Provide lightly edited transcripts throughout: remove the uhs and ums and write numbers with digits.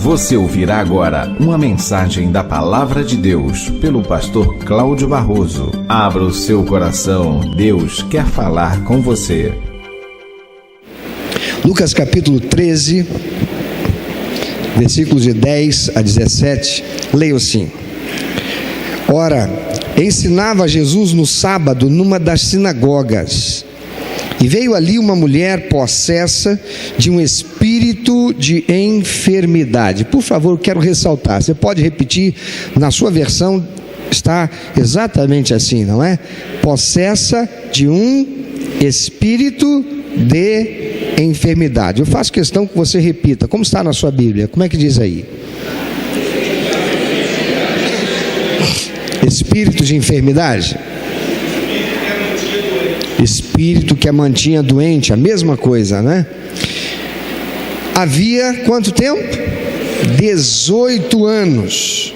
Você ouvirá agora uma mensagem da Palavra de Deus pelo pastor Cláudio Barroso. Abra o seu coração, Deus quer falar com você. Lucas capítulo 13, versículos de 10 a 17, leio assim: Ora, ensinava Jesus no sábado numa das sinagogas, e veio ali uma mulher possessa de um espírito de enfermidade. Por favor, quero ressaltar, você pode repetir, na sua versão está exatamente assim, não é? Possessa de um espírito de enfermidade. Eu faço questão que você repita, como está na sua Bíblia, como é que diz aí? Espírito de enfermidade? Espírito que a mantinha doente, a mesma coisa, né? Havia quanto tempo? 18 anos.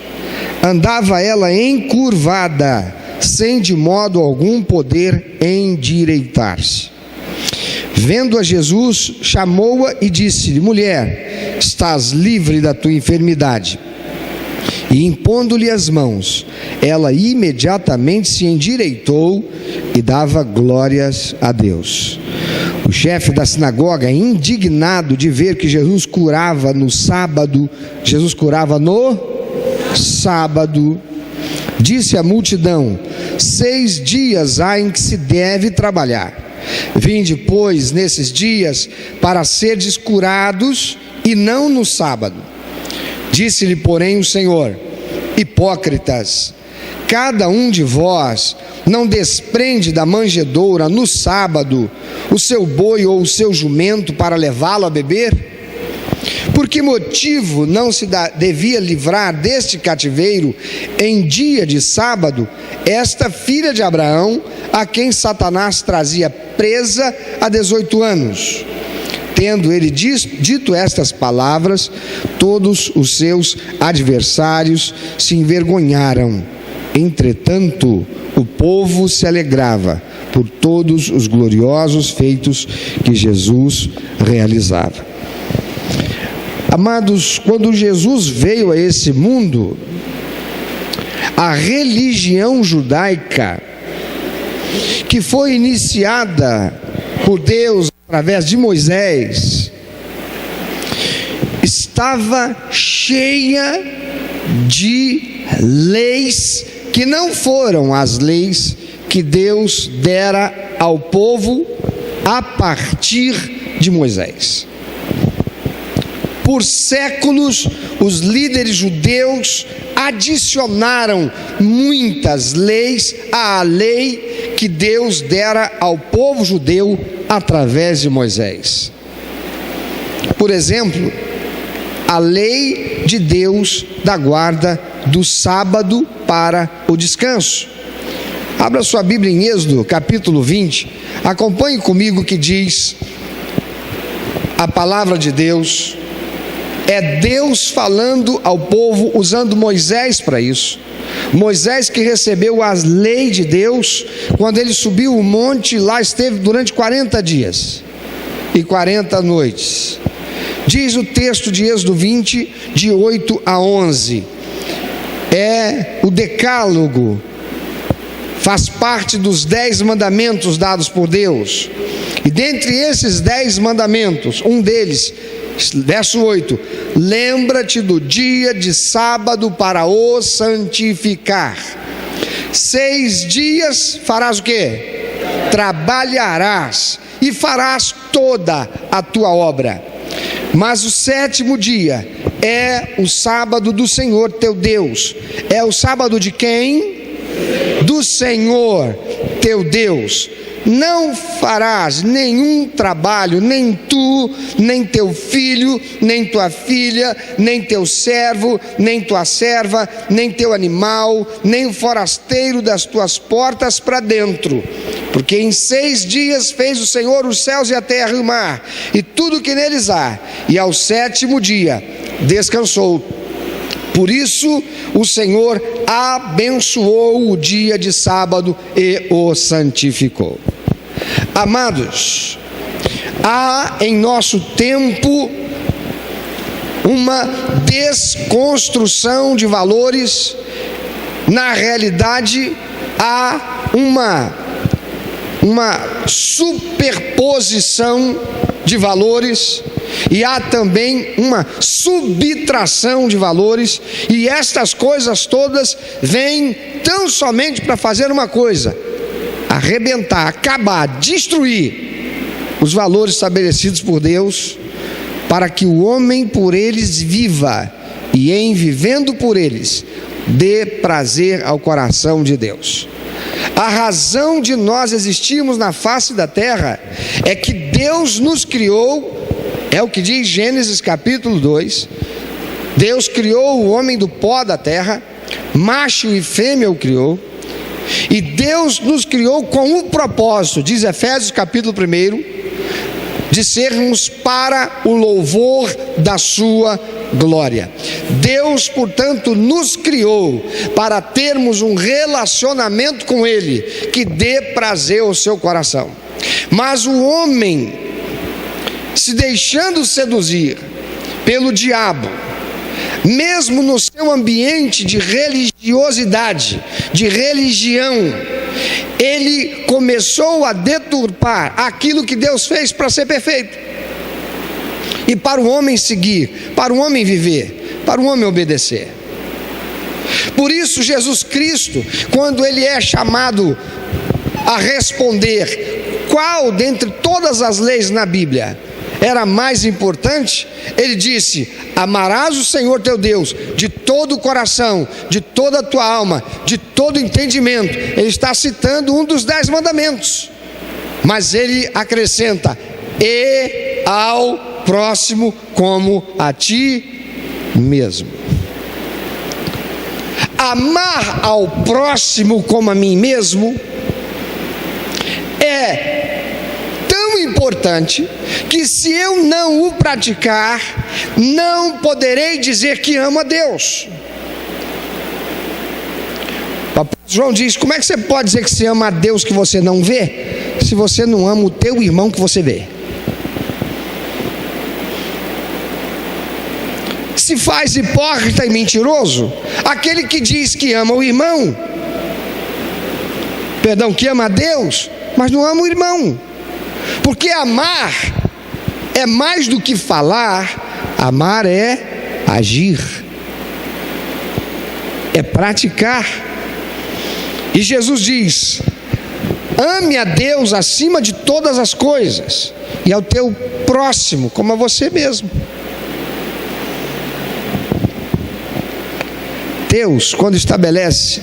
Andava ela encurvada, sem de modo algum poder endireitar-se. Vendo a Jesus, chamou-a e disse-lhe: Mulher, estás livre da tua enfermidade. E impondo-lhe as mãos, ela imediatamente se endireitou e dava glórias a Deus. O chefe da sinagoga, indignado de ver que Jesus curava no sábado, disse à multidão: 6 dias há em que se deve trabalhar. Vinde, pois, nesses dias para serdes curados, e não no sábado. Disse-lhe, porém, o Senhor: Hipócritas, cada um de vós não desprende da manjedoura no sábado o seu boi ou o seu jumento para levá-lo a beber? Por que motivo não se devia livrar deste cativeiro em dia de sábado esta filha de Abraão, a quem Satanás trazia presa há 18 anos? Tendo ele dito estas palavras, todos os seus adversários se envergonharam. Entretanto, o povo se alegrava por todos os gloriosos feitos que Jesus realizava. Amados, quando Jesus veio a esse mundo, a religião judaica, que foi iniciada por Deus através de Moisés, estava cheia de leis que não foram as leis que Deus dera ao povo a partir de Moisés. Por séculos, os líderes judeus adicionaram muitas leis à lei que Deus dera ao povo judeu através de Moisés. Por exemplo, a lei de Deus da guarda do sábado para o descanso. Abra sua Bíblia em Êxodo, capítulo 20. Acompanhe comigo o que diz a palavra de Deus. É Deus falando ao povo, usando Moisés para isso. Moisés que recebeu as leis de Deus, quando ele subiu o monte, lá esteve durante 40 dias e 40 noites. Diz o texto de Êxodo 20, de 8 a 11. É o decálogo, faz parte dos 10 mandamentos dados por Deus. E dentre esses 10 mandamentos, um deles, verso 8: lembra-te do dia de sábado para o santificar. 6 dias farás o quê? Trabalharás e farás toda a tua obra. Mas o 7º dia é o sábado do Senhor teu Deus. É o sábado de quem? Do Senhor teu Deus. Não farás nenhum trabalho, nem tu, nem teu filho, nem tua filha, nem teu servo, nem tua serva, nem teu animal, nem o forasteiro das tuas portas para dentro. Porque em 6 dias fez o Senhor os céus e a terra e o mar, e tudo que neles há, e ao 7º dia descansou. Por isso o Senhor abençoou o dia de sábado e o santificou. Amados, há em nosso tempo uma desconstrução de valores. Na realidade, há uma superposição de valores e há também uma subtração de valores, e estas coisas todas vêm tão somente para fazer uma coisa: arrebentar, acabar, destruir os valores estabelecidos por Deus, para que o homem por eles viva, e em vivendo por eles dê prazer ao coração de Deus. A razão de nós existirmos na face da terra é que Deus nos criou, é o que diz Gênesis capítulo 2, Deus criou o homem do pó da terra, macho e fêmea o criou, e Deus nos criou com o propósito, diz Efésios capítulo 1, de sermos para o louvor da sua glória. Deus, portanto, nos criou para termos um relacionamento com Ele que dê prazer ao seu coração. Mas o homem, se deixando seduzir pelo diabo, mesmo no seu ambiente de religiosidade, de religião, ele começou a deturpar aquilo que Deus fez para ser perfeito, e para o homem seguir, para o homem viver, para o homem obedecer. Por isso Jesus Cristo, quando ele é chamado a responder qual dentre todas as leis na Bíblia era mais importante, ele disse: amarás o Senhor teu Deus de todo o coração, de toda a tua alma, de todo o entendimento. Ele está citando um dos 10 mandamentos, mas ele acrescenta: e ao próximo como a ti mesmo. Amar ao próximo como a mim mesmo é tão importante que, se eu não o praticar, não poderei dizer que amo a Deus. O apóstolo João diz: como é que você pode dizer que você ama a Deus que você não vê, se você não ama o teu irmão que você vê? Se faz hipócrita e mentiroso aquele que diz que ama o irmão, que ama a Deus, mas não ama o irmão. Porque amar é mais do que falar, amar é agir, é praticar. E Jesus diz: ame a Deus acima de todas as coisas, e ao teu próximo como a você mesmo. Deus, quando estabelece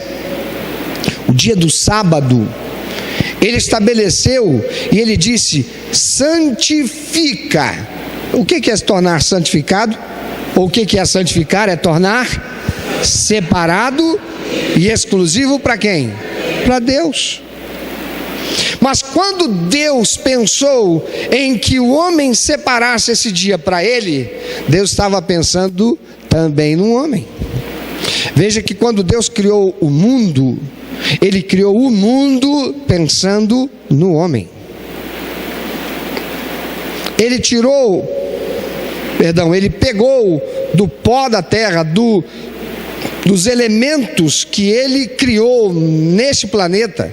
o dia do sábado, Ele estabeleceu e Ele disse: santifica. O que é se tornar santificado? Ou o que é santificar? É tornar separado e exclusivo para quem? Para Deus. Mas quando Deus pensou em que o homem separasse esse dia para Ele, Deus estava pensando também no homem. Veja que quando Deus criou o mundo, Ele criou o mundo pensando no homem. Ele pegou do pó da terra, dos elementos que Ele criou neste planeta,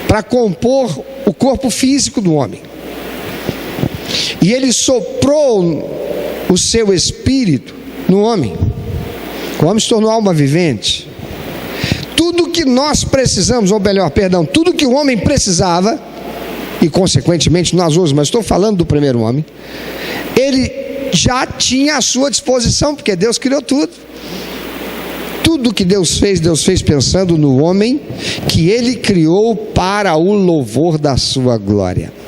para compor o corpo físico do homem. E Ele soprou o seu espírito no homem. O homem se tornou alma vivente. Tudo que nós precisamos, tudo que o homem precisava, e consequentemente nós hoje, mas estou falando do primeiro homem, ele já tinha à sua disposição, porque Deus criou tudo. Tudo que Deus fez pensando no homem, que Ele criou para o louvor da sua glória.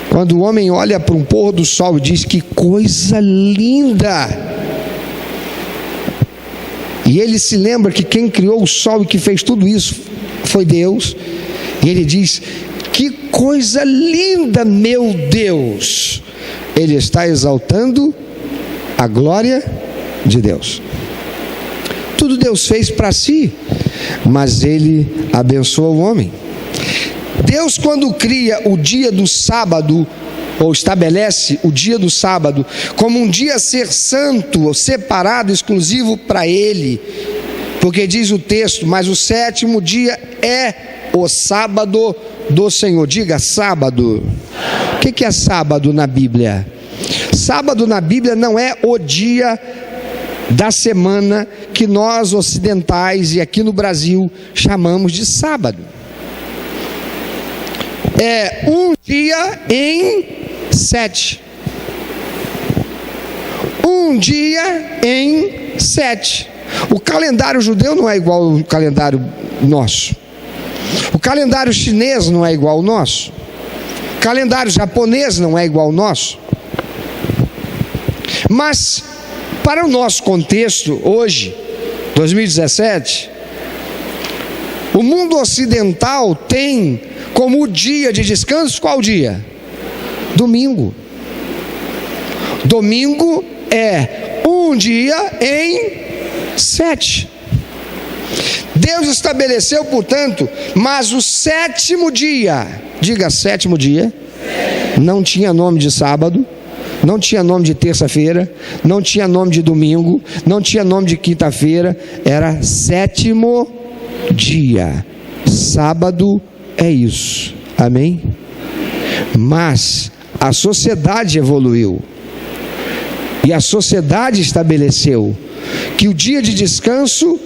Quando o homem olha para um pôr do sol e diz: que coisa linda! E ele se lembra que quem criou o sol e que fez tudo isso foi Deus. E ele diz: que coisa linda, meu Deus! Ele está exaltando a glória de Deus. Tudo Deus fez para si, mas Ele abençoa o homem. Deus, quando cria o dia do sábado, ou estabelece o dia do sábado como um dia a ser santo, separado, exclusivo para Ele, porque diz o texto: mas o sétimo dia é o sábado do Senhor. Diga sábado. O que é sábado na Bíblia? Sábado na Bíblia não é o dia da semana que nós ocidentais e aqui no Brasil chamamos de sábado. É um dia em 7. Um dia em 7. O calendário judeu não é igual ao calendário nosso. O calendário chinês não é igual ao nosso. O calendário japonês não é igual ao nosso. Mas, para o nosso contexto, hoje, 2017, o mundo ocidental tem como dia de descanso qual dia? Domingo. Domingo é um dia em 7. Deus estabeleceu, portanto, mas o sétimo dia, diga sétimo dia, não tinha nome de sábado, não tinha nome de terça-feira, não tinha nome de domingo, não tinha nome de quinta-feira, era sétimo dia. Sábado é isso, amém? Mas a sociedade evoluiu e a sociedade estabeleceu que o dia de descanso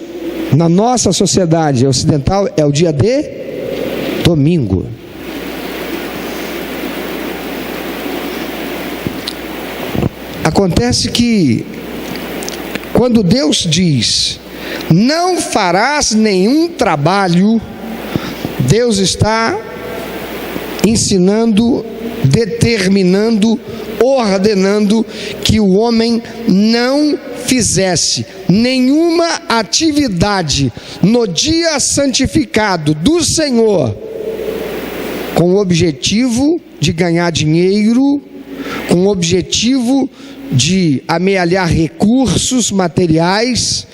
na nossa sociedade ocidental é o dia de domingo. Acontece que quando Deus diz não farás nenhum trabalho, Deus está ensinando, determinando, ordenando que o homem não fizesse nenhuma atividade no dia santificado do Senhor com o objetivo de ganhar dinheiro, com o objetivo de amealhar recursos materiais,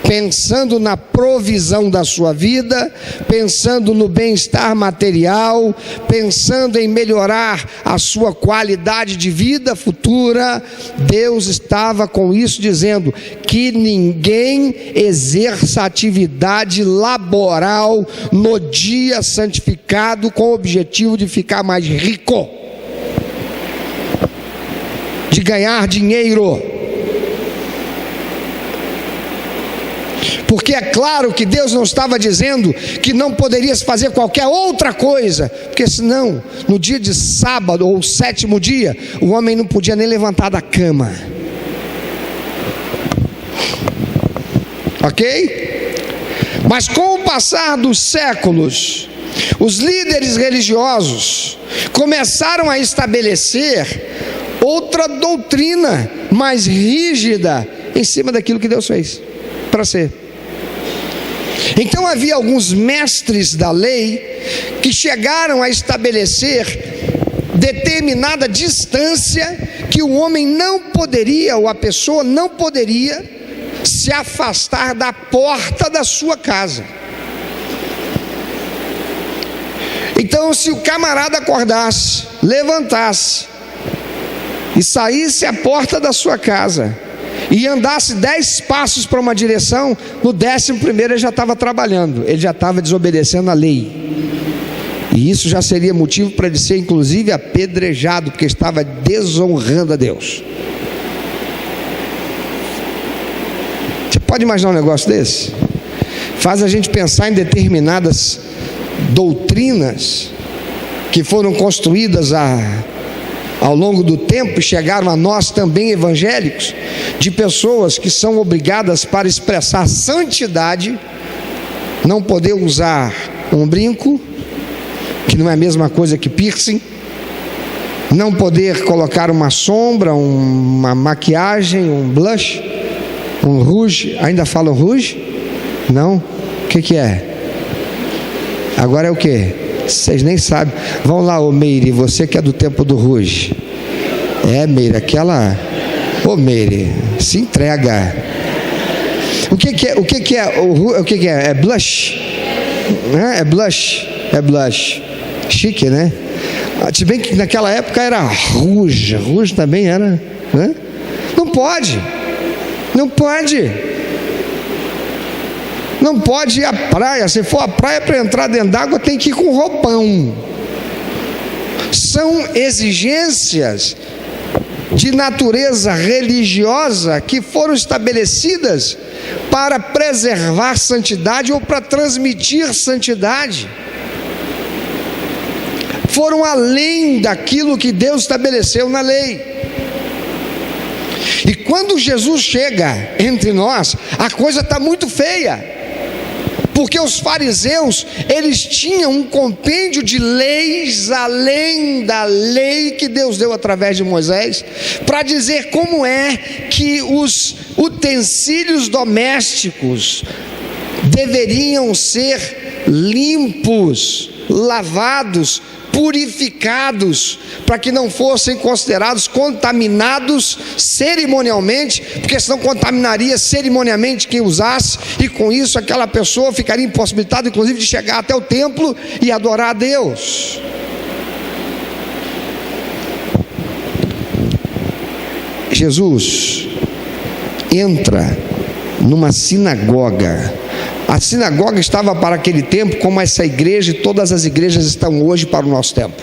pensando na provisão da sua vida, pensando no bem-estar material, pensando em melhorar a sua qualidade de vida futura. Deus estava com isso dizendo que ninguém exerça atividade laboral no dia santificado com o objetivo de ficar mais rico, de ganhar dinheiro. Porque é claro que Deus não estava dizendo que não poderia se fazer qualquer outra coisa, porque senão no dia de sábado ou sétimo dia o homem não podia nem levantar da cama. Ok? Mas com o passar dos séculos, os líderes religiosos começaram a estabelecer outra doutrina mais rígida em cima daquilo que Deus fez para ser. Então havia alguns mestres da lei que chegaram a estabelecer determinada distância que o homem não poderia, ou a pessoa não poderia se afastar da porta da sua casa. Então, se o camarada acordasse, levantasse e saísse à porta da sua casa e andasse 10 passos para uma direção, no 11º ele já estava trabalhando, ele já estava desobedecendo a lei, e isso já seria motivo para ele ser inclusive apedrejado, porque estava desonrando a Deus. Você pode imaginar um negócio desse? Faz a gente pensar em determinadas doutrinas que foram construídas ao longo do tempo e chegaram a nós também evangélicos, de pessoas que são obrigadas, para expressar santidade, não poder usar um brinco, que não é a mesma coisa que piercing, não poder colocar uma sombra, uma maquiagem, um blush, um rouge. Ainda falam rouge? Não? O que é? Agora é o que? Vocês nem sabem. Vão lá, ô Meire, você que é do tempo do rouge. É, Meire, aquela... Ô Meire, se entrega. O que é? É blush? É blush. É blush. Chique, né? Se bem que naquela época era Ruge também era, né? Não pode ir à praia. Se for à praia para entrar dentro d'água, tem que ir com roupão. São exigências de natureza religiosa que foram estabelecidas para preservar santidade ou para transmitir santidade. Foram além daquilo que Deus estabeleceu na lei. E quando Jesus chega entre nós, a coisa está muito feia. Porque os fariseus, eles tinham um compêndio de leis além da lei que Deus deu através de Moisés, para dizer como é que os utensílios domésticos deveriam ser limpos, lavados, purificados, para que não fossem considerados contaminados cerimonialmente, porque senão contaminaria cerimonialmente quem usasse, e com isso aquela pessoa ficaria impossibilitada inclusive de chegar até o templo e adorar a Deus. Jesus entra numa sinagoga. A sinagoga estava para aquele tempo como essa igreja e todas as igrejas estão hoje para o nosso tempo.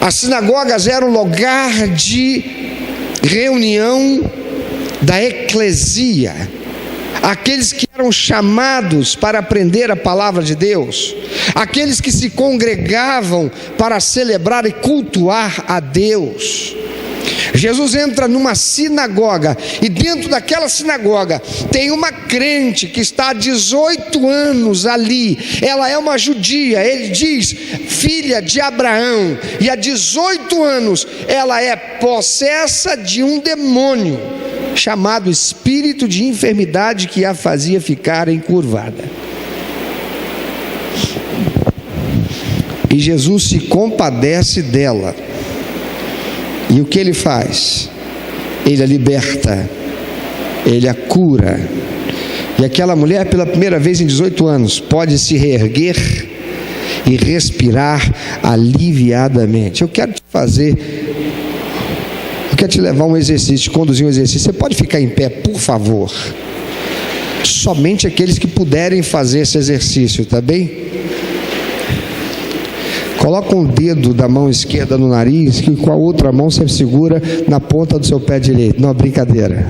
As sinagogas eram lugar de reunião da eclesia, aqueles que eram chamados para aprender a palavra de Deus, aqueles que se congregavam para celebrar e cultuar a Deus. Jesus entra numa sinagoga, e dentro daquela sinagoga tem uma crente que está há 18 anos ali. Ela é uma judia, ele diz, filha de Abraão, e há 18 anos ela é possessa de um demônio chamado espírito de enfermidade, que a fazia ficar encurvada. E Jesus se compadece dela. E o que ele faz? Ele a liberta, ele a cura. E aquela mulher, pela primeira vez em 18 anos, pode se reerguer e respirar aliviadamente. Eu quero te levar a um exercício, conduzir um exercício. Você pode ficar em pé, por favor? Somente aqueles que puderem fazer esse exercício, tá bem? Coloca um dedo da mão esquerda no nariz, que com a outra mão você segura na ponta do seu pé direito. Não, brincadeira.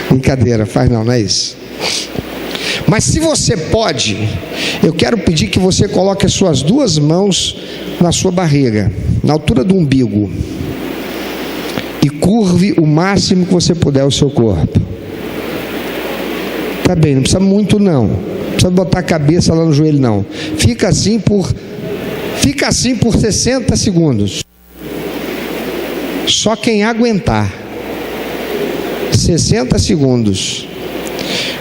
Brincadeira, faz não é isso. Mas se você pode, eu quero pedir que você coloque as suas duas mãos na sua barriga, na altura do umbigo, e curve o máximo que você puder o seu corpo. Tá bem, não precisa muito não. Não precisa botar a cabeça lá no joelho não. Fica assim por 60 segundos. Só quem aguentar. 60 segundos.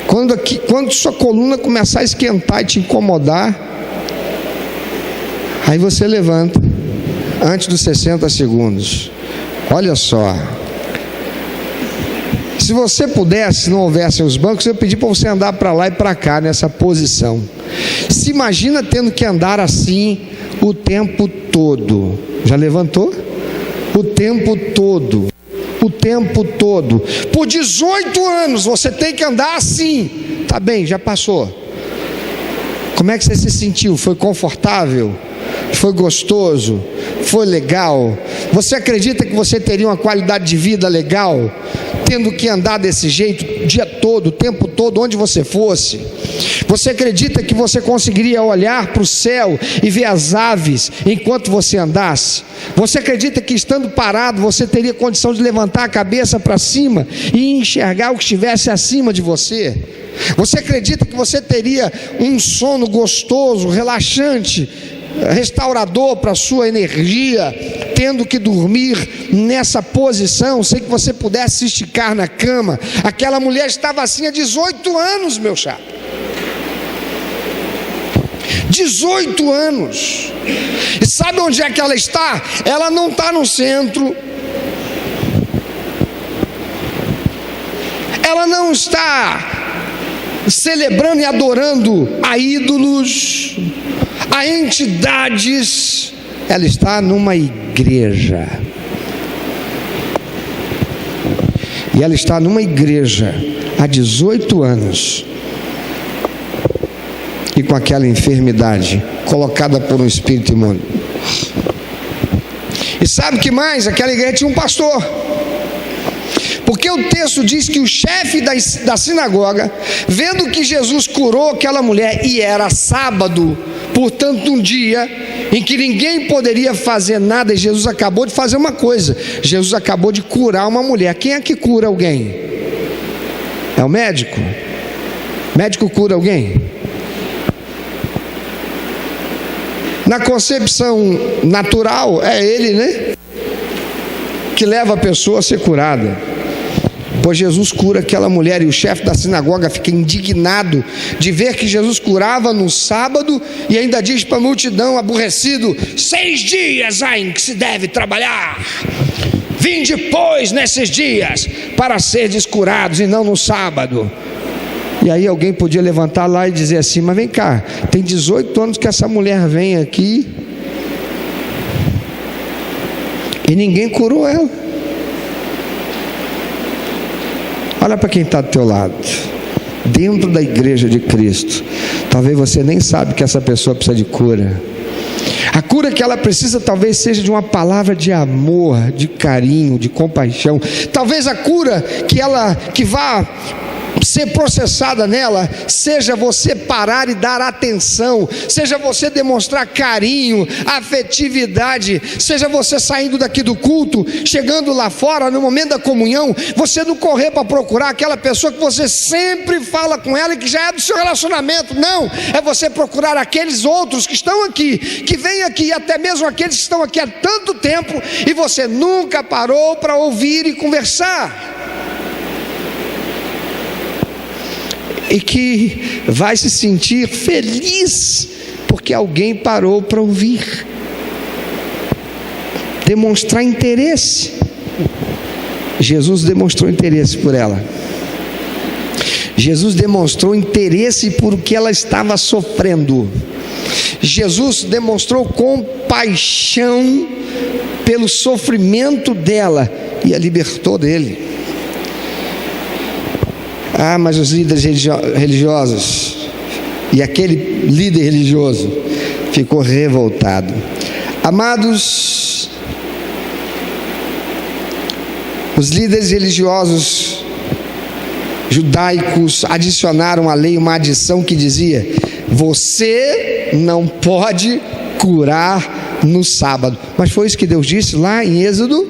Quando sua coluna começar a esquentar e te incomodar, aí você levanta antes dos 60 segundos. Olha só. Se você pudesse, se não houvessem os bancos, eu pedi para você andar para lá e para cá nessa posição. Se imagina tendo que andar assim o tempo todo. Já levantou? O tempo todo. O tempo todo. Por 18 anos você tem que andar assim. Tá bem, já passou. Como é que você se sentiu? Foi confortável? Foi gostoso? Foi legal? Você acredita que você teria uma qualidade de vida legal, tendo que andar desse jeito o dia todo, o tempo todo, onde você fosse? Você acredita que você conseguiria olhar para o céu e ver as aves enquanto você andasse? Você acredita que estando parado você teria condição de levantar a cabeça para cima e enxergar o que estivesse acima de você? Você acredita que você teria um sono gostoso, relaxante, restaurador para a sua energia, tendo que dormir nessa posição, sem que você pudesse se esticar na cama? Aquela mulher estava assim há 18 anos, meu chapa. 18 anos. E sabe onde é que ela está? Ela não está no centro. Ela não está celebrando e adorando a ídolos, a entidades, ela está numa igreja. E ela está numa igreja há 18 anos. E com aquela enfermidade colocada por um espírito imundo. E sabe o que mais? Aquela igreja tinha um pastor. Porque o texto diz que o chefe da sinagoga, vendo que Jesus curou aquela mulher, e era sábado, portanto um dia em que ninguém poderia fazer nada, e Jesus acabou de fazer uma coisa: Jesus acabou de curar uma mulher. Quem é que cura alguém? É o médico? O médico cura alguém? Na concepção natural, é ele, né? Que leva a pessoa a ser curada. Pois Jesus cura aquela mulher, e o chefe da sinagoga fica indignado de ver que Jesus curava no sábado, e ainda diz para a multidão, aborrecido: 6 dias há em que se deve trabalhar. Vinde, pois, nesses dias, para seres curados, e não no sábado. E aí alguém podia levantar lá e dizer assim: mas vem cá, tem 18 anos que essa mulher vem aqui e ninguém curou ela. Olha para quem está do teu lado, dentro da igreja de Cristo. Talvez você nem sabe que essa pessoa precisa de cura. A cura que ela precisa talvez seja de uma palavra de amor, de carinho, de compaixão. Talvez a cura que vá ser processada nela seja você parar e dar atenção, seja você demonstrar carinho, afetividade, seja você saindo daqui do culto, chegando lá fora no momento da comunhão, você não correr para procurar aquela pessoa que você sempre fala com ela e que já é do seu relacionamento. Não, é você procurar aqueles outros que estão aqui, que vêm aqui, e até mesmo aqueles que estão aqui há tanto tempo e você nunca parou para ouvir e conversar. E que vai se sentir feliz porque alguém parou para ouvir, demonstrar interesse. Jesus demonstrou interesse por ela. Jesus demonstrou interesse por o que ela estava sofrendo. Jesus demonstrou compaixão pelo sofrimento dela e a libertou dele. Ah, mas os líderes religiosos, e aquele líder religioso ficou revoltado. Amados, os líderes religiosos judaicos adicionaram à lei uma adição que dizia: você não pode curar no sábado. Mas foi isso que Deus disse lá em Êxodo?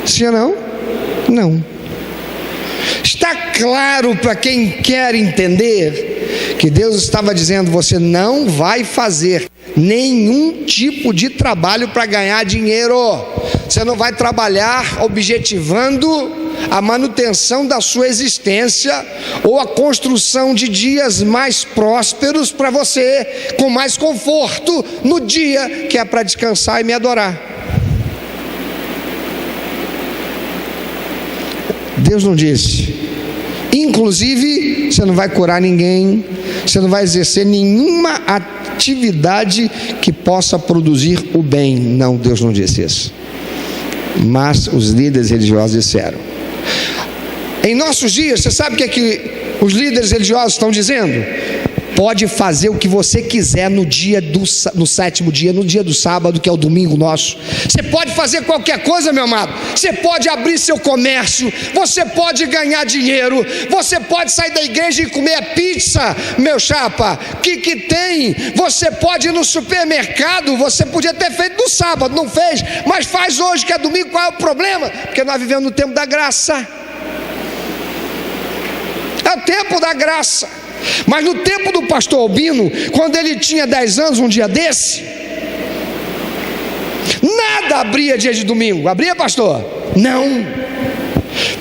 Sim ou não? Não. Está claro para quem quer entender que Deus estava dizendo: você não vai fazer nenhum tipo de trabalho para ganhar dinheiro. Você não vai trabalhar objetivando a manutenção da sua existência ou a construção de dias mais prósperos para você, com mais conforto no dia que é para descansar e me adorar. Deus não disse. Inclusive, você não vai curar ninguém, você não vai exercer nenhuma atividade que possa produzir o bem. Não, Deus não disse isso. Mas os líderes religiosos disseram. Em nossos dias, você sabe o que é que os líderes religiosos estão dizendo? Pode fazer o que você quiser no sétimo dia, no dia do sábado, que é o domingo nosso. Você pode fazer qualquer coisa, meu amado. Você pode abrir seu comércio, você pode ganhar dinheiro, você pode sair da igreja e comer pizza, meu chapa. Que tem? Você pode ir no supermercado, você podia ter feito no sábado, não fez, mas faz hoje que é domingo. Qual é o problema? Porque nós vivemos no tempo da graça. É o tempo da graça. Mas no tempo do pastor Albino, quando ele tinha 10 anos, um dia desse, nada abria dia de domingo. Abria, pastor? Não.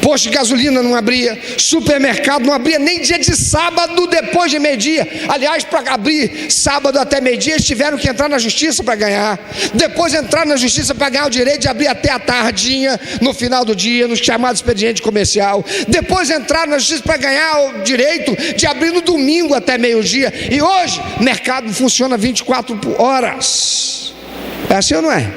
Posto de gasolina não abria, supermercado não abria, nem dia de sábado depois de meio-dia. Aliás, para abrir sábado até meio-dia, eles tiveram que entrar na justiça para ganhar. Depois entrar na justiça para ganhar o direito de abrir até a tardinha, no final do dia, no chamado expediente comercial. Depois entrar na justiça para ganhar o direito de abrir no domingo até meio-dia. E hoje, o mercado funciona 24 horas. É assim ou não é?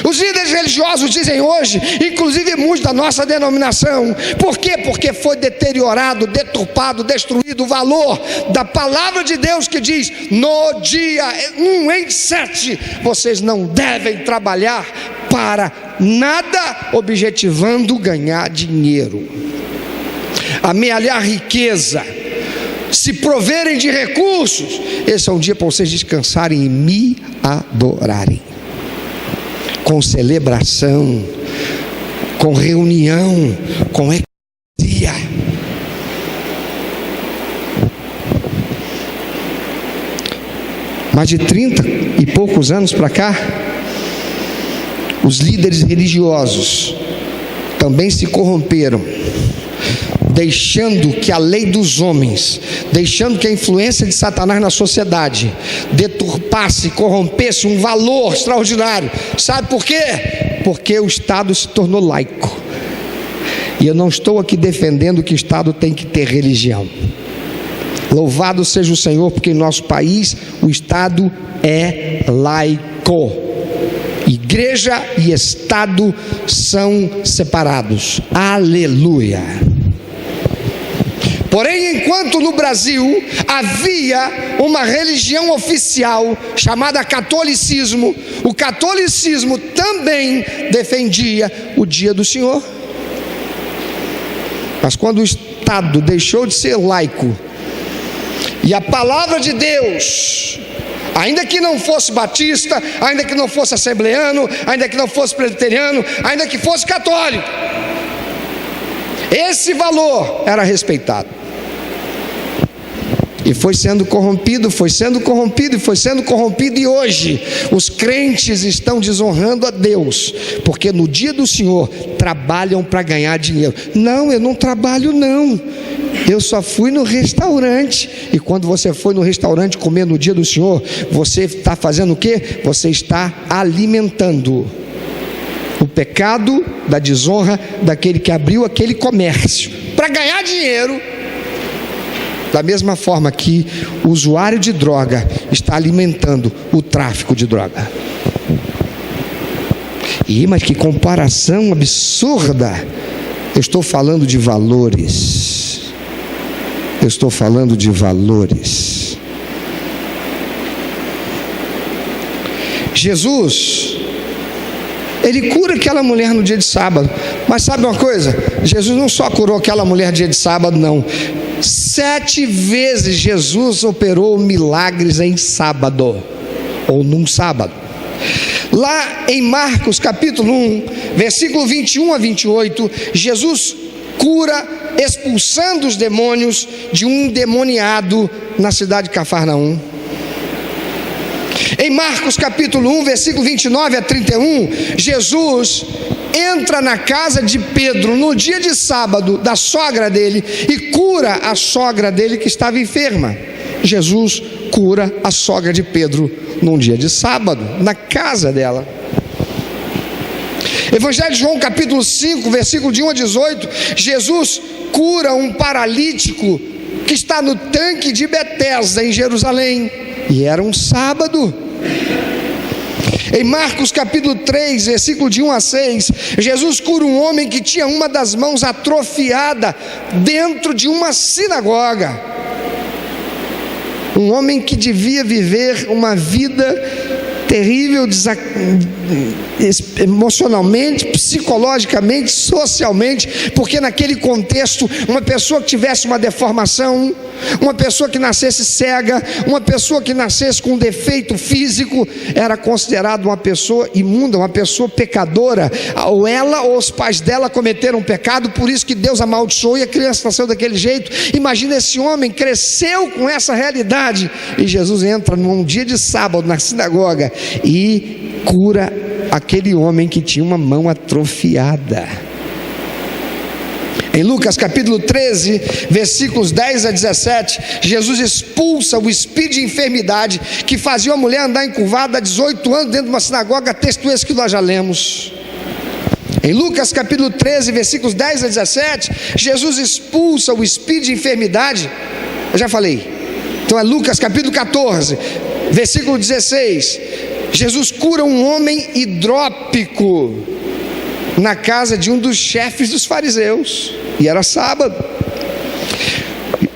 Os líderes religiosos dizem hoje, inclusive muitos da nossa denominação, por quê? Porque foi deteriorado, deturpado, destruído o valor da palavra de Deus que diz: no dia 1 em 7, vocês não devem trabalhar para nada, objetivando ganhar dinheiro, amealhar riqueza, se proverem de recursos. Esse é um dia para vocês descansarem e me adorarem, com celebração, com reunião, com eclesia. Mais de 30 e poucos anos para cá, os líderes religiosos também se corromperam, deixando que a lei dos homens, deixando que a influência de Satanás na sociedade deturpasse, corrompesse um valor extraordinário. Sabe por quê? Porque o Estado se tornou laico. E eu não estou aqui defendendo que o Estado tem que ter religião. Louvado seja o Senhor, porque em nosso país o Estado é laico. Igreja e Estado são separados. Aleluia. Porém, enquanto no Brasil havia uma religião oficial chamada catolicismo, o catolicismo também defendia o dia do Senhor. Mas quando o Estado deixou de ser laico e a palavra de Deus, ainda que não fosse batista, ainda que não fosse assembleano, ainda que não fosse presbiteriano, ainda que fosse católico, esse valor era respeitado. E foi sendo corrompido, foi sendo corrompido, e foi sendo corrompido, e hoje os crentes estão desonrando a Deus, porque no dia do Senhor trabalham para ganhar dinheiro. Não, eu não trabalho não, eu só fui no restaurante. E quando você foi no restaurante comer no dia do Senhor, você está fazendo o quê? Você está alimentando o pecado da desonra daquele que abriu aquele comércio para ganhar dinheiro. Da mesma forma que o usuário de droga está alimentando o tráfico de droga. Mas que comparação absurda! Eu estou falando de valores. Eu estou falando de valores. Jesus, Ele cura aquela mulher no dia de sábado. Mas sabe uma coisa? Jesus não só curou aquela mulher no dia de sábado, não. 7 vezes Jesus operou milagres em sábado, ou num sábado. Lá em Marcos capítulo 1, versículo 21 a 28, Jesus cura expulsando os demônios de um endemoniado na cidade de Cafarnaum. Em Marcos capítulo 1, versículo 29 a 31, Jesus entra na casa de Pedro no dia de sábado da sogra dele e cura a sogra dele que estava enferma. Jesus cura a sogra de Pedro num dia de sábado, na casa dela. Evangelho de João capítulo 5, versículo de 1 a 18, Jesus cura um paralítico que está no tanque de Betesda em Jerusalém, e era um sábado. Em Marcos capítulo 3, versículo de 1 a 6, Jesus cura um homem que tinha uma das mãos atrofiada dentro de uma sinagoga. Um homem que devia viver uma vida terrível, emocionalmente, psicologicamente, socialmente, porque naquele contexto, uma pessoa que tivesse uma deformação, uma pessoa que nascesse cega, uma pessoa que nascesse com um defeito físico, era considerada uma pessoa imunda, uma pessoa pecadora. Ou ela ou os pais dela cometeram um pecado, por isso que Deus amaldiçoou e a criança nasceu daquele jeito. Imagina, esse homem cresceu com essa realidade, e Jesus entra num dia de sábado na sinagoga e cura aquele homem que tinha uma mão atrofiada. Em Lucas capítulo 13, versículos 10 a 17, Jesus expulsa o espírito de enfermidade que fazia a mulher andar encurvada há 18 anos dentro de uma sinagoga, texto esse que nós já lemos. Em Lucas capítulo 13, versículos 10 a 17, Jesus expulsa o espírito de enfermidade, eu já falei. Então é Lucas capítulo 14, versículo 16, Jesus cura um homem hidrópico na casa de um dos chefes dos fariseus, e era sábado.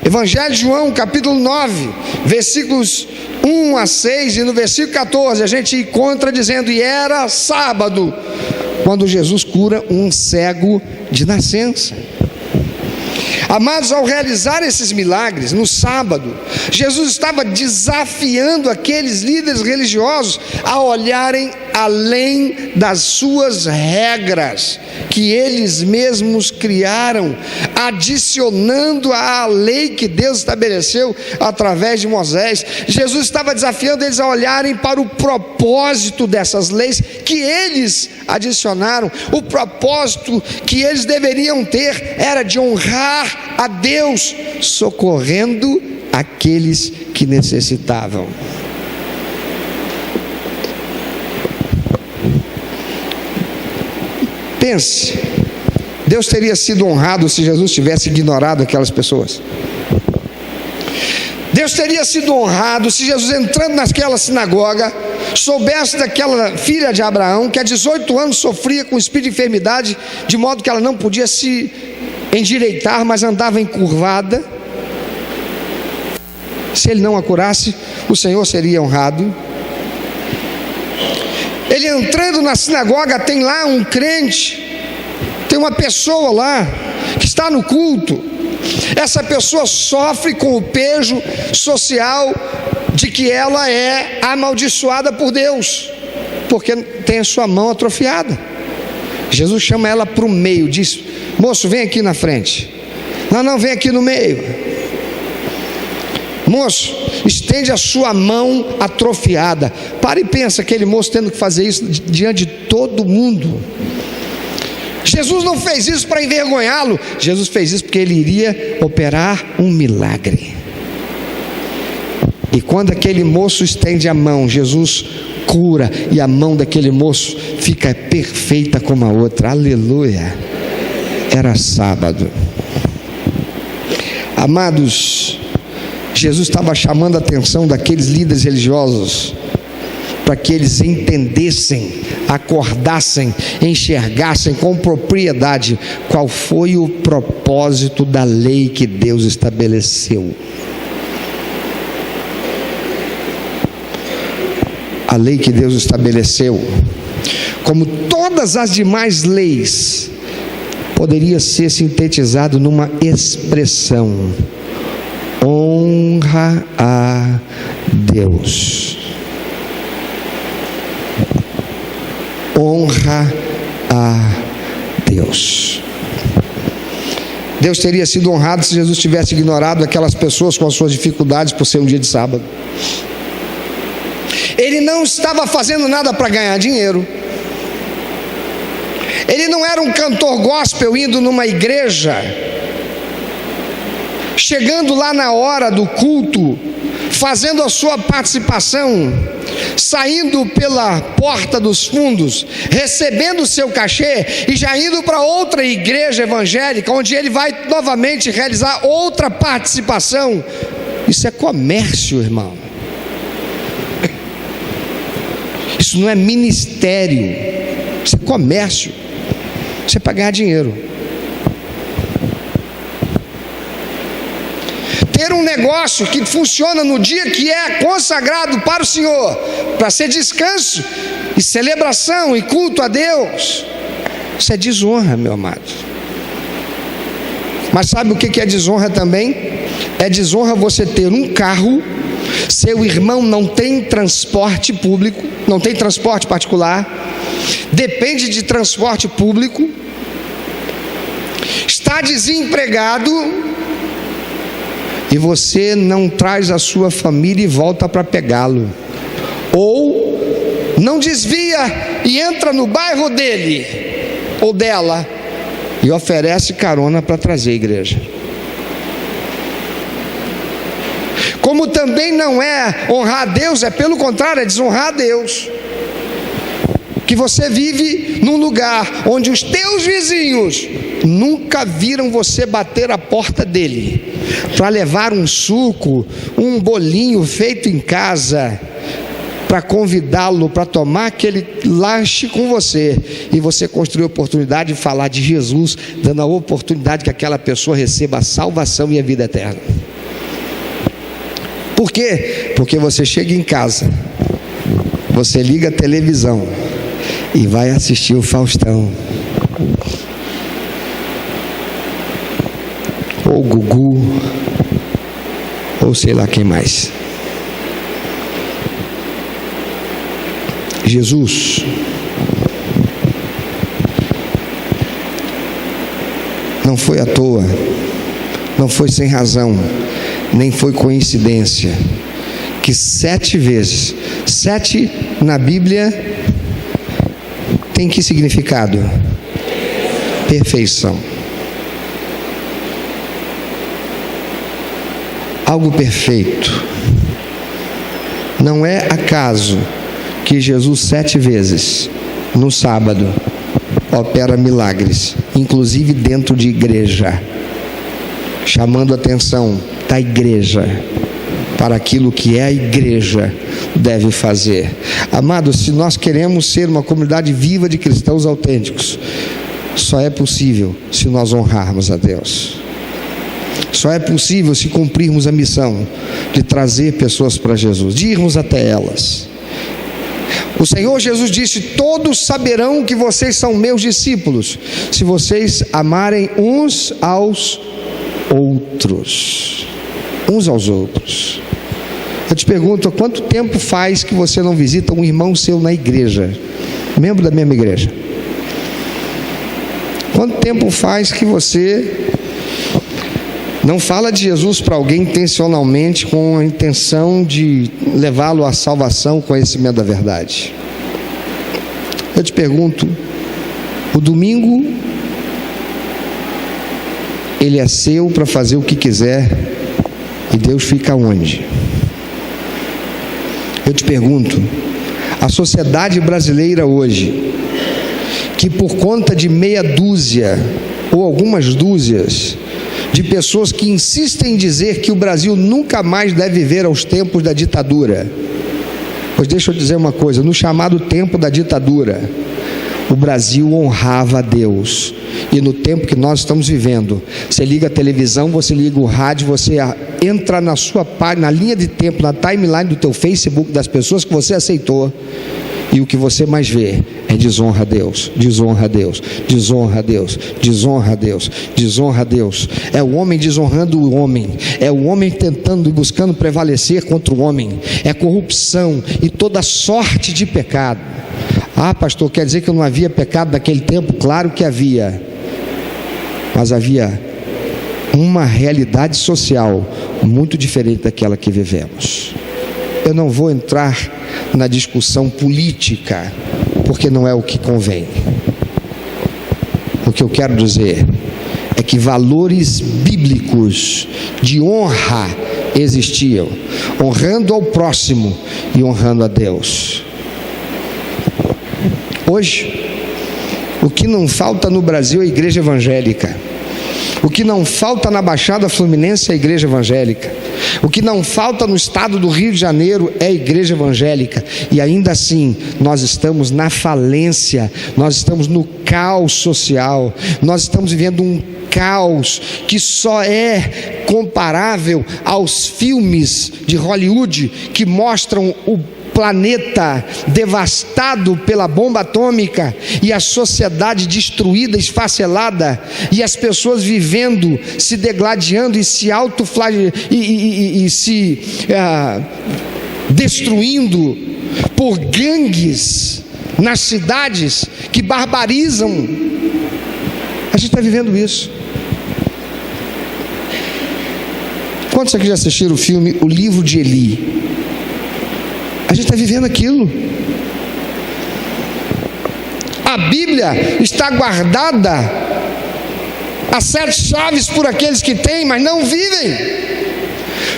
Evangelho de João capítulo 9, versículos 1 a 6, e no versículo 14 a gente encontra dizendo: e era sábado quando Jesus cura um cego de nascença. Amados, ao realizar esses milagres no sábado, Jesus estava desafiando aqueles líderes religiosos a olharem além das suas regras que eles mesmos criaram, adicionando à lei que Deus estabeleceu através de Moisés. Jesus estava desafiando eles a olharem para o propósito dessas leis que eles adicionaram. O propósito que eles deveriam ter era de honrar a Deus, socorrendo aqueles que necessitavam. Pense, Deus teria sido honrado se Jesus tivesse ignorado aquelas pessoas. Deus teria sido honrado se Jesus, entrando naquela sinagoga, soubesse daquela filha de Abraão que há 18 anos sofria com espírito de enfermidade, de modo que ela não podia se endireitar, mas andava encurvada. Se ele não a curasse, o Senhor seria honrado. Ele entrando na sinagoga, tem lá um crente, tem uma pessoa lá que está no culto. Essa pessoa sofre com o peso social de que ela é amaldiçoada por Deus, porque tem a sua mão atrofiada. Jesus chama ela para o meio, diz: moço, vem aqui na frente. Não, vem aqui no meio. Moço, estende a sua mão atrofiada. Para e pensa, aquele moço tendo que fazer isso diante de todo mundo. Jesus não fez isso para envergonhá-lo. Jesus fez isso porque ele iria operar um milagre. E quando aquele moço estende a mão, Jesus cura, e a mão daquele moço fica perfeita como a outra. Aleluia. Era sábado. Amados, Jesus estava chamando a atenção daqueles líderes religiosos para que eles entendessem, acordassem, enxergassem com propriedade qual foi o propósito da lei que Deus estabeleceu. A lei que Deus estabeleceu, como todas as demais leis, poderia ser sintetizado numa expressão: honra a Deus. Honra a Deus. Deus teria sido honrado se Jesus tivesse ignorado aquelas pessoas com as suas dificuldades por ser um dia de sábado. Ele não estava fazendo nada para ganhar dinheiro. Ele não era um cantor gospel indo numa igreja, chegando lá na hora do culto, fazendo a sua participação, saindo pela porta dos fundos, recebendo o seu cachê e já indo para outra igreja evangélica, onde ele vai novamente realizar outra participação. Isso é comércio, irmão. Isso não é ministério, isso é comércio. Isso é para ganhar dinheiro. Ter um negócio que funciona no dia que é consagrado para o Senhor, para ser descanso e celebração e culto a Deus, isso é desonra, meu amado. Mas sabe o que é desonra também? É desonra você ter um carro, seu irmão não tem transporte público, não tem transporte particular, depende de transporte público, está desempregado, e você não traz a sua família e volta para pegá-lo, ou não desvia e entra no bairro dele ou dela e oferece carona para trazer a igreja. Como também não é honrar a Deus, é pelo contrário, é desonrar a Deus. Que você vive num lugar onde os teus vizinhos nunca viram você bater a porta dele para levar um suco, um bolinho feito em casa, para convidá-lo para tomar aquele lanche com você, e você construiu a oportunidade de falar de Jesus, dando a oportunidade que aquela pessoa receba a salvação e a vida eterna. Por quê? Porque você chega em casa, você liga a televisão e vai assistir o Faustão, ou Gugu, ou sei lá quem mais. Jesus não foi à toa, não foi sem razão, nem foi coincidência que 7 vezes, 7 na Bíblia tem que significado? Perfeição. Algo perfeito. Não é acaso que Jesus 7 vezes no sábado opera milagres, inclusive dentro de igreja, chamando a atenção da igreja para aquilo que a igreja deve fazer. Amados, se nós queremos ser uma comunidade viva de cristãos autênticos, só é possível se nós honrarmos a Deus. Só é possível se cumprirmos a missão de trazer pessoas para Jesus, de irmos até elas. O Senhor Jesus disse: todos saberão que vocês são meus discípulos, se vocês amarem uns aos outros. Uns aos outros. Eu te pergunto, há quanto tempo faz que você não visita um irmão seu na igreja, membro da mesma igreja? Quanto tempo faz que você não fala de Jesus para alguém intencionalmente, com a intenção de levá-lo à salvação, conhecimento da verdade? Eu te pergunto, o domingo ele é seu para fazer o que quiser, e Deus fica onde? Eu te pergunto, a sociedade brasileira hoje, que por conta de meia dúzia ou algumas dúzias de pessoas que insistem em dizer que o Brasil nunca mais deve viver aos tempos da ditadura, pois deixa eu dizer uma coisa: no chamado tempo da ditadura, o Brasil honrava a Deus. E no tempo que nós estamos vivendo, você liga a televisão, você liga o rádio, você entra na sua página, na linha de tempo, na timeline do teu Facebook, das pessoas que você aceitou, e o que você mais vê é desonra a Deus, desonra a Deus, desonra a Deus, desonra a Deus, desonra a Deus. É o homem desonrando o homem, é o homem tentando e buscando prevalecer contra o homem, é corrupção e toda sorte de pecado. Ah, pastor, quer dizer que não havia pecado naquele tempo? Claro que havia, mas havia uma realidade social muito diferente daquela que vivemos. Eu não vou entrar na discussão política, porque não é o que convém. O que eu quero dizer é que valores bíblicos de honra existiam, honrando ao próximo e honrando a Deus. Hoje, o que não falta no Brasil é a igreja evangélica. O que não falta na Baixada Fluminense é a igreja evangélica. O que não falta no estado do Rio de Janeiro é a igreja evangélica. E ainda assim, nós estamos na falência, nós estamos no caos social, nós estamos vivendo um caos que só é comparável aos filmes de Hollywood que mostram o planeta devastado pela bomba atômica e a sociedade destruída, esfacelada, e as pessoas vivendo, se degladiando e se destruindo por gangues nas cidades que barbarizam. A gente está vivendo isso. Quantos aqui já assistiram o filme O Livro de Eli? A gente está vivendo aquilo. A Bíblia está guardada As 7 chaves por aqueles que têm, mas não vivem.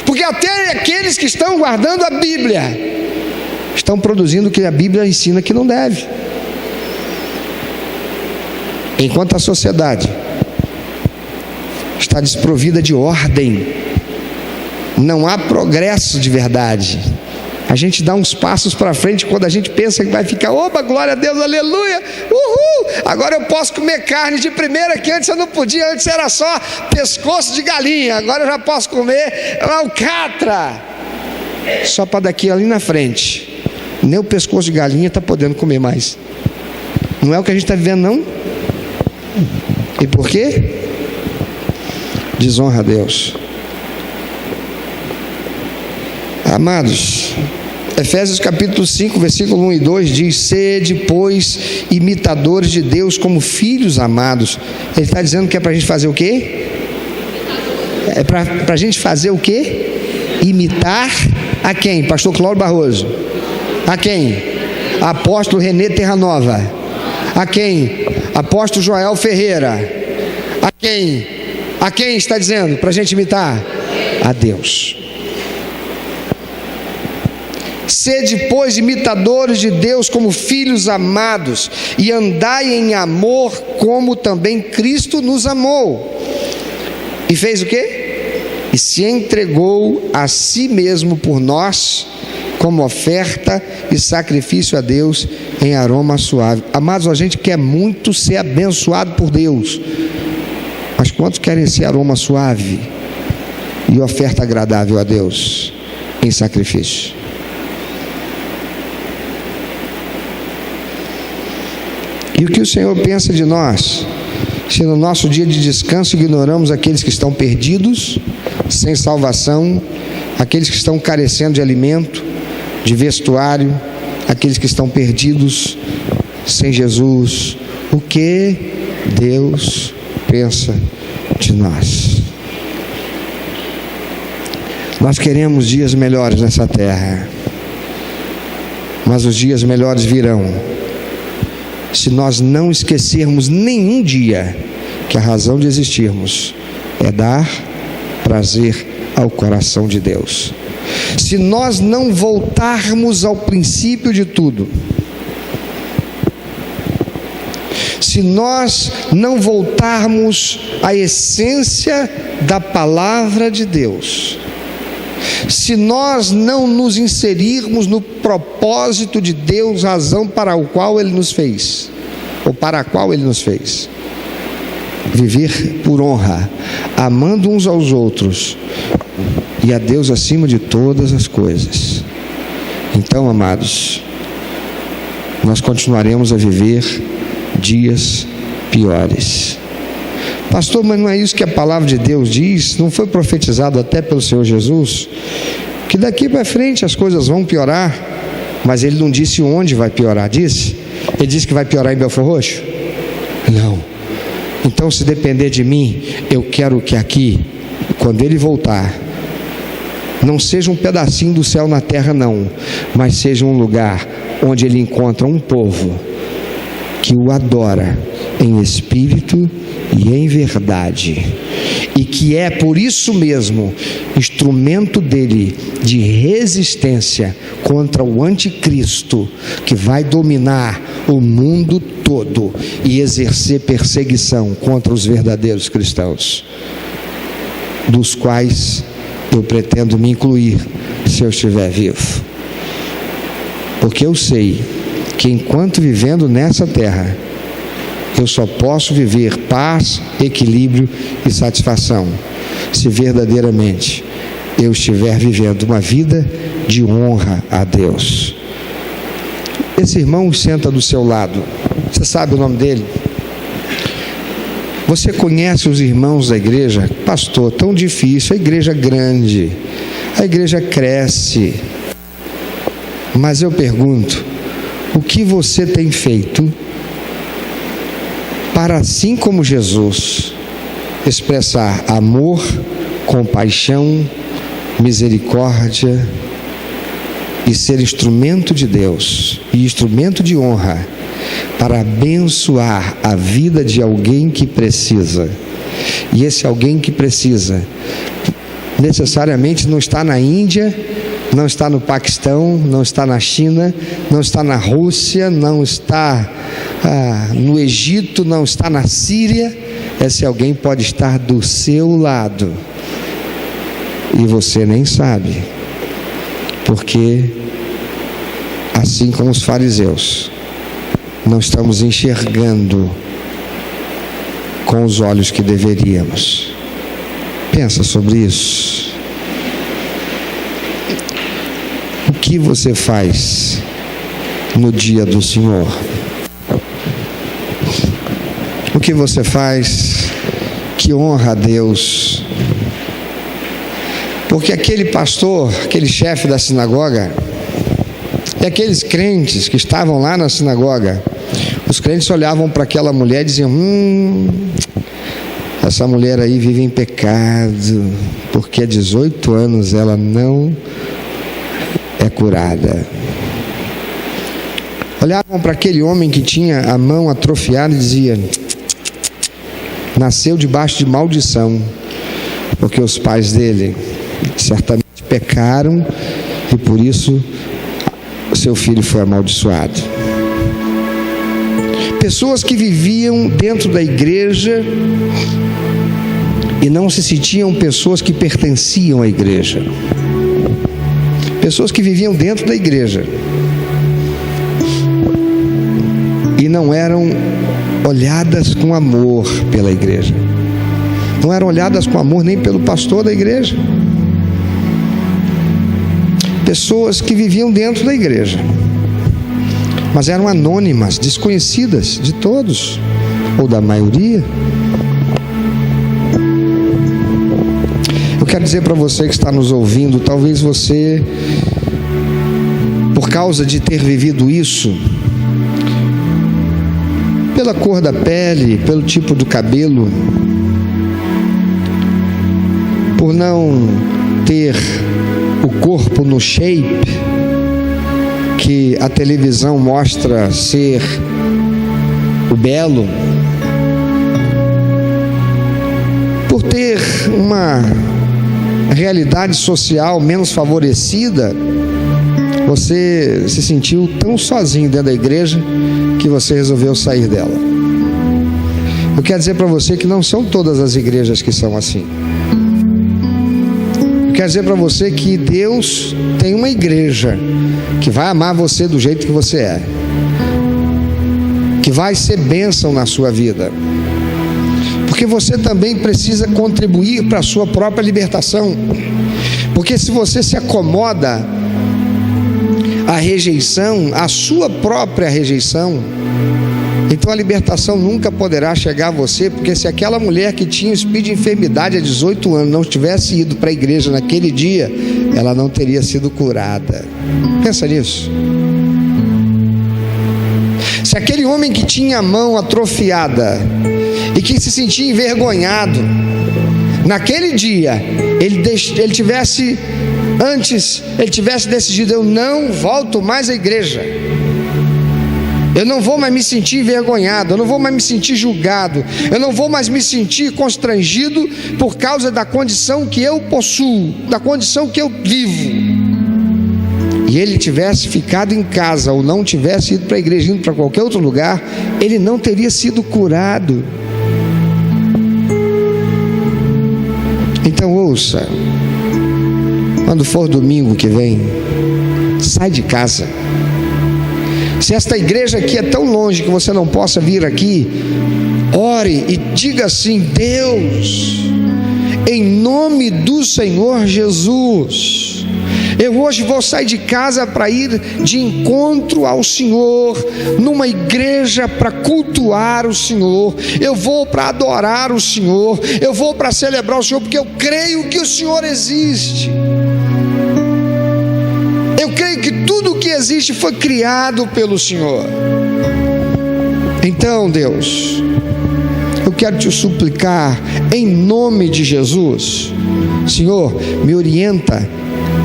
Porque até aqueles que estão guardando a Bíblia estão produzindo o que a Bíblia ensina que não deve. Enquanto a sociedade está desprovida de ordem, não há progresso de verdade. A gente dá uns passos para frente quando a gente pensa que vai ficar, opa, glória a Deus, aleluia, uhul, agora eu posso comer carne de primeira, que antes eu não podia, antes era só pescoço de galinha, agora eu já posso comer alcatra. Só para daqui ali na frente, nem o pescoço de galinha está podendo comer mais. Não é o que a gente está vivendo, não? E por quê? Desonra a Deus. Amados, Efésios capítulo 5, versículo 1 e 2 diz: sede, pois, imitadores de Deus como filhos amados. Ele está dizendo que é para a gente fazer o quê? É para a gente fazer o quê? Imitar a quem? Pastor Cláudio Barroso. A quem? Apóstolo Renê Terranova. A quem? Apóstolo Joel Ferreira. A quem? A quem está dizendo para a gente imitar? A Deus. Sede, pois, imitadores de Deus como filhos amados, e andai em amor como também Cristo nos amou. E fez o quê? E se entregou a si mesmo por nós, como oferta e sacrifício a Deus em aroma suave. Amados, a gente quer muito ser abençoado por Deus, mas quantos querem ser aroma suave e oferta agradável a Deus em sacrifício? E o que o Senhor pensa de nós, se no nosso dia de descanso ignoramos aqueles que estão perdidos, sem salvação, aqueles que estão carecendo de alimento, de vestuário, aqueles que estão perdidos, sem Jesus? O que Deus pensa de nós? Nós queremos dias melhores nessa terra, mas os dias melhores virão se nós não esquecermos nenhum dia que a razão de existirmos é dar prazer ao coração de Deus. Se nós não voltarmos ao princípio de tudo, se nós não voltarmos à essência da palavra de Deus, se nós não nos inserirmos no propósito de Deus, razão para o qual Ele nos fez, ou para a qual Ele nos fez, viver por honra, amando uns aos outros e a Deus acima de todas as coisas, então, amados, nós continuaremos a viver dias piores. Pastor, mas não é isso que a palavra de Deus diz? Não foi profetizado até pelo Senhor Jesus? Que daqui para frente as coisas vão piorar, mas Ele não disse onde vai piorar, disse? Ele disse que vai piorar em Belford Roxo? Não. Então, se depender de mim, eu quero que aqui, quando Ele voltar, não seja um pedacinho do céu na terra, não, mas seja um lugar onde Ele encontra um povo que o adora em espírito e em verdade, e que é por isso mesmo instrumento dele de resistência contra o anticristo, que vai dominar o mundo todo e exercer perseguição contra os verdadeiros cristãos, dos quais eu pretendo me incluir se eu estiver vivo, porque eu sei que enquanto vivendo nessa terra, eu só posso viver paz, equilíbrio e satisfação se verdadeiramente eu estiver vivendo uma vida de honra a Deus. Esse irmão senta do seu lado, você sabe o nome dele? Você conhece os irmãos da igreja? Pastor, tão difícil, a igreja é grande, a igreja cresce, mas eu pergunto, o que você tem feito para, assim como Jesus, expressar amor, compaixão, misericórdia e ser instrumento de Deus e instrumento de honra para abençoar a vida de alguém que precisa E esse alguém que precisa, necessariamente não está na Índia, não está no Paquistão, não está na China, não está na Rússia, não está no Egito, não está na Síria. Esse alguém pode estar do seu lado e você nem sabe, porque assim como os fariseus, não estamos enxergando com os olhos que deveríamos. Pensa sobre isso. O que você faz no dia do Senhor? O que você faz que honra a Deus? Porque aquele pastor, aquele chefe da sinagoga, e aqueles crentes que estavam lá na sinagoga, os crentes olhavam para aquela mulher e diziam: essa mulher aí vive em pecado, porque há 18 anos ela não é curada. Olhavam para aquele homem que tinha a mão atrofiada e dizia: nasceu debaixo de maldição, porque os pais dele certamente pecaram e por isso seu filho foi amaldiçoado. Pessoas que viviam dentro da igreja e não se sentiam pessoas que pertenciam à igreja. Pessoas que viviam dentro da igreja e não eram olhadas com amor pela igreja. Não eram olhadas com amor nem pelo pastor da igreja. Pessoas que viviam dentro da igreja, mas eram anônimas, desconhecidas de todos, ou da maioria. Eu quero dizer para você que está nos ouvindo, talvez você, por causa de ter vivido isso, pela cor da pele, pelo tipo do cabelo, por não ter o corpo no shape que a televisão mostra ser o belo, por ter uma realidade social menos favorecida, você se sentiu tão sozinho dentro da igreja que você resolveu sair dela. Eu quero dizer para você que não são todas as igrejas que são assim. Quer dizer para você que Deus tem uma igreja que vai amar você do jeito que você é, que vai ser bênção na sua vida, porque você também precisa contribuir para a sua própria libertação. Porque se você se acomoda à rejeição, à sua própria rejeição, então a libertação nunca poderá chegar a você. Porque se aquela mulher que tinha espírito de enfermidade há 18 anos não tivesse ido para a igreja naquele dia, ela não teria sido curada. Pensa nisso. Se aquele homem que tinha a mão atrofiada e que se sentia envergonhado, naquele dia ele tivesse decidido: eu não volto mais à igreja, eu não vou mais me sentir envergonhado, eu não vou mais me sentir julgado, eu não vou mais me sentir constrangido por causa da condição que eu possuo, da condição que eu vivo, e ele tivesse ficado em casa ou não tivesse ido para a igreja, indo para qualquer outro lugar, ele não teria sido curado. Então ouça, quando for domingo que vem, sai de casa. Se esta igreja aqui é tão longe que você não possa vir aqui, ore e diga assim: Deus, em nome do Senhor Jesus, eu hoje vou sair de casa para ir de encontro ao Senhor, numa igreja para cultuar o Senhor, eu vou para adorar o Senhor, eu vou para celebrar o Senhor, porque eu creio que o Senhor existe. Eu creio que tudo que existe foi criado pelo Senhor. Então, Deus, eu quero te suplicar, em nome de Jesus, Senhor, me orienta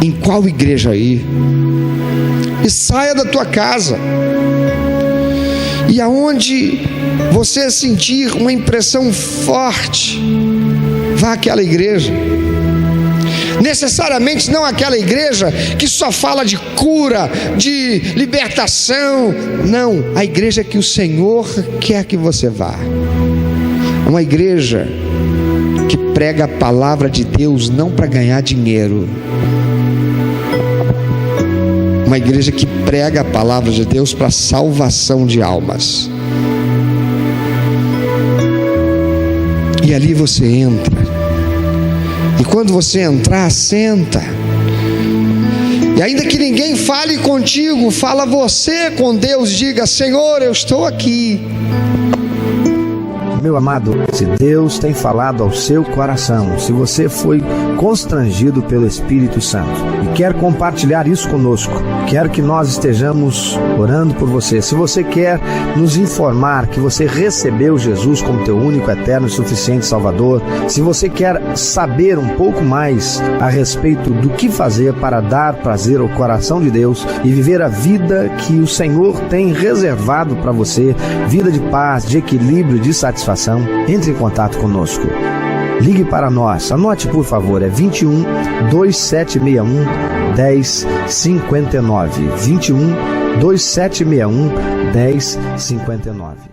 em qual igreja ir, e saia da tua casa E aonde você sentir uma impressão forte, vá àquela igreja. Necessariamente não aquela igreja que só fala de cura, de libertação. Não, a igreja que o Senhor quer que você vá. Uma igreja que prega a palavra de Deus não para ganhar dinheiro. Uma igreja que prega a palavra de Deus para salvação de almas. E ali você entra. E quando você entrar, senta. E ainda que ninguém fale contigo, fala você com Deus, diga: Senhor, eu estou aqui. Meu amado, se Deus tem falado ao seu coração, se você foi constrangido pelo Espírito Santo e quer compartilhar isso conosco, quero que nós estejamos orando por você. Se você quer nos informar que você recebeu Jesus como teu único, eterno e suficiente Salvador, se você quer saber um pouco mais a respeito do que fazer para dar prazer ao coração de Deus e viver a vida que o Senhor tem reservado para você, vida de paz, de equilíbrio, de satisfação, entre em contato conosco. Ligue para nós, anote por favor, é 21 2761 1059, 21 2761 1059.